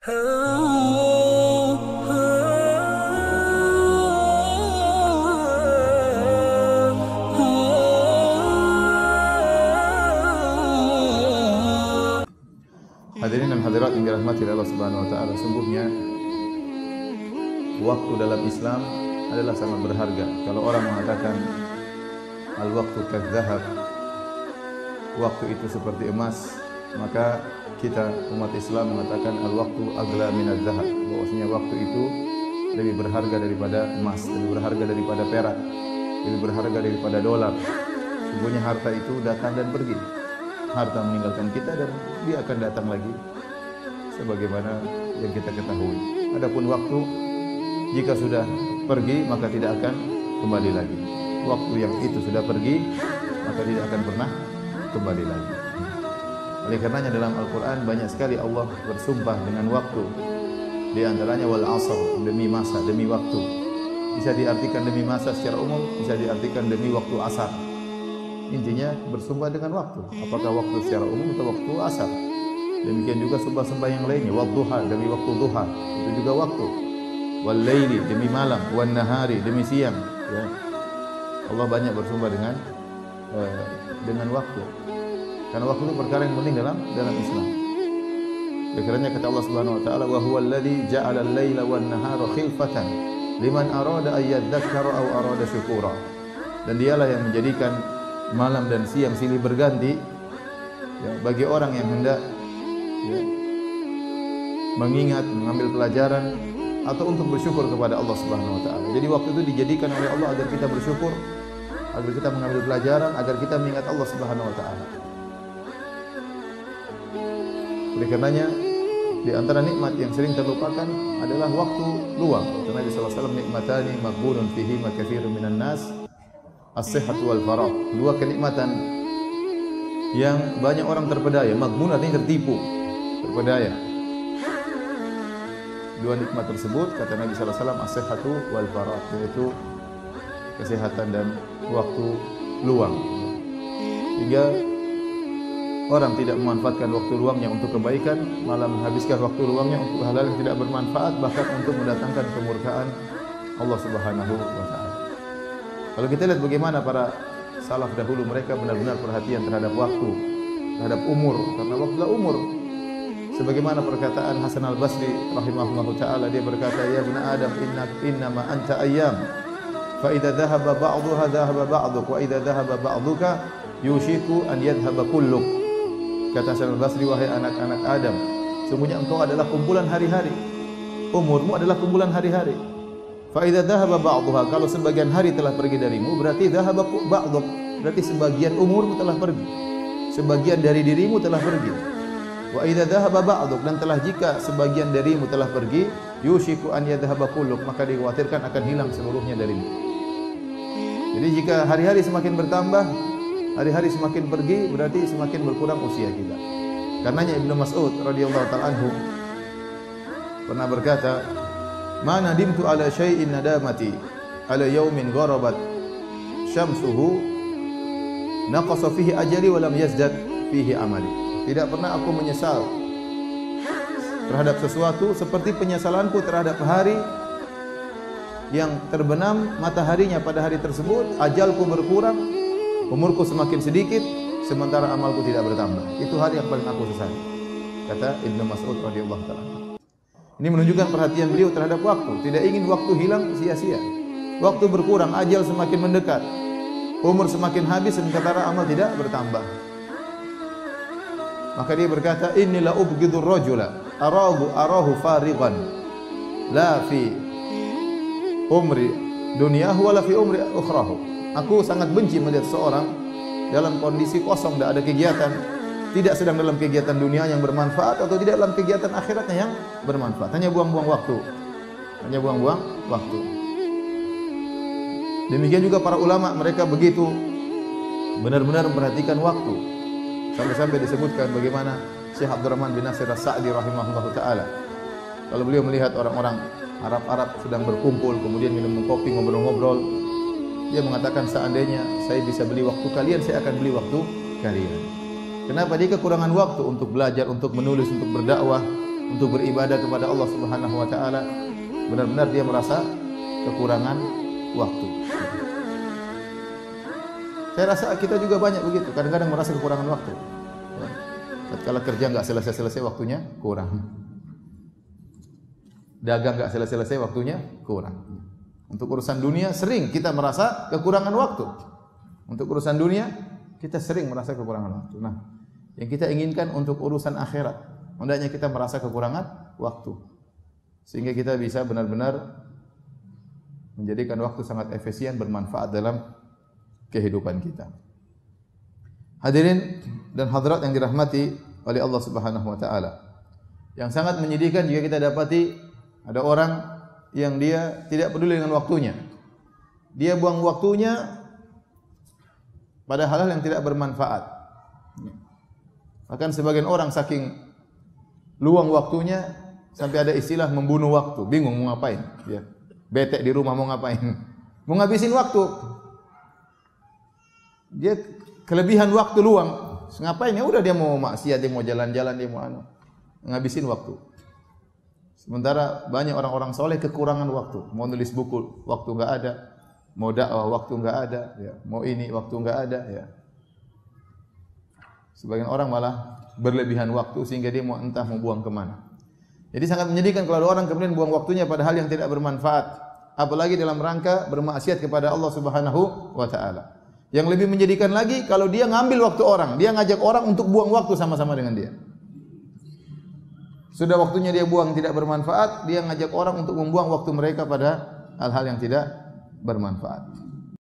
Hadirin dan hadirat yang dirahmati Allah Subhanahu wa taala, sungguhnya waktu dalam Islam adalah sangat berharga. Kalau orang mengatakan al-waqtu kadzahab, waktu itu seperti emas, maka kita umat Islam mengatakan al-waqtu agla minadz zahab, bahwasanya waktu itu lebih berharga daripada emas, lebih berharga daripada perak, lebih berharga daripada dolar. Sungguhnya harta itu datang dan pergi. Harta meninggalkan kita dan dia akan datang lagi sebagaimana yang kita ketahui. Adapun waktu, jika sudah pergi maka tidak akan kembali lagi. Waktu yang itu sudah pergi maka tidak akan pernah kembali lagi. Oleh karenanya dalam Al-Quran banyak sekali Allah bersumpah dengan waktu. Di antaranya wal asr, demi masa, demi waktu. Bisa diartikan demi masa secara umum, bisa diartikan demi waktu asar. Intinya bersumpah dengan waktu. Apakah waktu secara umum atau waktu asar? Demikian juga sumpah-sumpah yang lainnya. Wadduha, demi waktu duha, itu juga waktu. Wal laili, demi malam. Wan nahari, demi siang. Ya. Allah banyak bersumpah dengan waktu. Karena waktu itu perkara yang penting dalam Islam. Karena kata Allah Subhanahu wa taala, wa huwal ladzi ja'ala al-laila wan nahara khilfatan liman arada ay yadhakkara aw arada syukura. Dan dialah yang menjadikan malam dan siang silih berganti ya, bagi orang yang hendak ya, mengingat, mengambil pelajaran atau untuk bersyukur kepada Allah Subhanahu wa taala. Jadi waktu itu dijadikan oleh Allah agar kita bersyukur, agar kita mengambil pelajaran, agar kita mengingat Allah Subhanahu wa taala. Oleh karenanya di antara nikmat yang sering terlupakan adalah waktu luang. Karena Nabi sallallahu alaihi wasallam, nikmatani maghbunun fihi ma katsirun minan nas, as-sihhatu wal faragh. Dua kenikmatan yang banyak orang terpedaya. Maghbun artinya tertipu, terpedaya. Dua nikmat tersebut kata Nabi sallallahu alaihi wasallam, as-sihhatu wal faragh, yaitu kesehatan dan waktu luang. Hingga orang tidak memanfaatkan waktu luangnya untuk kebaikan, malah menghabiskan waktu luangnya untuk hal-hal yang tidak bermanfaat, bahkan untuk mendatangkan kemurkaan Allah Subhanahu wa taala. Kalau kita lihat bagaimana para salaf dahulu, mereka benar-benar perhatian terhadap waktu, terhadap umur, karena waktu adalah umur. Sebagaimana perkataan Hasan Al-Basri rahimahullahu taala, dia berkata, ya ibn Adam, innama anta ayyam, fa idza dhahaba ba'dhuha dhahaba ba'dhuk, wa idza dhahaba ba'dhuka yushiku an yadhhaba kulluk. Kata Hasan Al-Basri, wahai anak-anak Adam, sungguhnya engkau adalah kumpulan hari-hari. Umurmu adalah kumpulan hari-hari. Fa idza dhahaba ba'dhuha, kalau sebagian hari telah pergi darimu, berarti dhahaba ba'dhuk, berarti sebagian umurmu telah pergi. Sebagian dari dirimu telah pergi. Wa idza dhahaba ba'dhuk, dan telah jika sebagian darimu telah pergi, yushiku an yadhhaba kulluk, maka dikhawatirkan akan hilang seluruhnya darimu. Jadi jika hari-hari semakin bertambah, hari-hari semakin pergi, berarti semakin berkurang usia kita. Karenanya Ibnu Mas'ud radhiyallahu ta'ala anhu pernah berkata, "Ma nadimtu ala syai'in nadamati ala yaumin gharabat syamsuhu naqasa fihi ajali wa lam yazdad fihi amali." Tidak pernah aku menyesal terhadap sesuatu seperti penyesalanku terhadap hari yang terbenam mataharinya pada hari tersebut, ajalku berkurang, umurku semakin sedikit, sementara amalku tidak bertambah. Itu hari yang paling aku sesali, kata Ibnu Mas'ud radhiyallahu ta'ala. Ini menunjukkan perhatian beliau terhadap waktu. Tidak ingin waktu hilang sia-sia. Waktu berkurang, ajal semakin mendekat, umur semakin habis, sementara amal tidak bertambah. Maka dia berkata, inni la ubghidur rajula arahu farighan la fi umri dunyahu wala fi umri ukhrahu. Aku sangat benci melihat seorang dalam kondisi kosong, tidak ada kegiatan, tidak sedang dalam kegiatan dunia yang bermanfaat atau tidak dalam kegiatan akhiratnya yang bermanfaat. Hanya buang-buang waktu. Hanya buang-buang waktu. Demikian juga para ulama, mereka begitu benar-benar memperhatikan waktu. Sampai-sampai disebutkan bagaimana Syekh Abdurrahman bin Nasir As-Sa'di rahimahullahu taala, kalau beliau melihat orang-orang Arab-Arab sedang berkumpul, kemudian minum kopi, ngobrol-ngobrol, dia mengatakan, seandainya saya bisa beli waktu kalian, saya akan beli waktu kalian. Kenapa? Dia kekurangan waktu untuk belajar, untuk menulis, untuk berdakwah. untuk beribadah kepada Allah Subhanahu wa taala, benar-benar dia merasa kekurangan waktu. Saya rasa kita juga banyak begitu, kadang-kadang merasa kekurangan waktu. Tatkala kerja enggak selesai-selesai waktunya kurang. Dagang enggak selesai-selesai waktunya kurang. Untuk urusan dunia sering kita merasa kekurangan waktu. Untuk urusan dunia kita sering merasa kekurangan waktu. Nah, yang kita inginkan untuk urusan akhirat, hendaknya kita merasa kekurangan waktu. Sehingga kita bisa benar-benar menjadikan waktu sangat efisien, bermanfaat dalam kehidupan kita. Hadirin dan hadirat yang dirahmati oleh Allah Subhanahu wa taala. Yang sangat menyedihkan jika kita dapati ada orang yang dia tidak peduli dengan waktunya. Dia buang waktunya pada hal-hal yang tidak bermanfaat. Bahkan sebagian orang saking luang waktunya sampai ada istilah membunuh waktu, bingung mau ngapain, ya. Bete di rumah mau ngapain? Mau ngabisin waktu. Dia kelebihan waktu luang. Ngapain? Ya udah dia mau maksiat, dia mau jalan-jalan, dia mau ngabisin waktu. Sementara banyak orang-orang soleh kekurangan waktu. Mau nulis buku, waktu enggak ada. Mau dakwah, waktu enggak ada. Ya. Mau ini, waktu enggak ada. Ya. Sebagian orang malah berlebihan waktu sehingga dia mau entah mau buang kemana. Jadi sangat menyedihkan kalau ada orang kemudian buang waktunya pada hal yang tidak bermanfaat. Apalagi dalam rangka bermaksiat kepada Allah Subhanahu wa taala. Yang lebih menyedihkan lagi kalau dia ngambil waktu orang, dia ngajak orang untuk buang waktu sama-sama dengan dia. Sudah waktunya dia buang tidak bermanfaat, dia ngajak orang untuk membuang waktu mereka pada hal-hal yang tidak bermanfaat.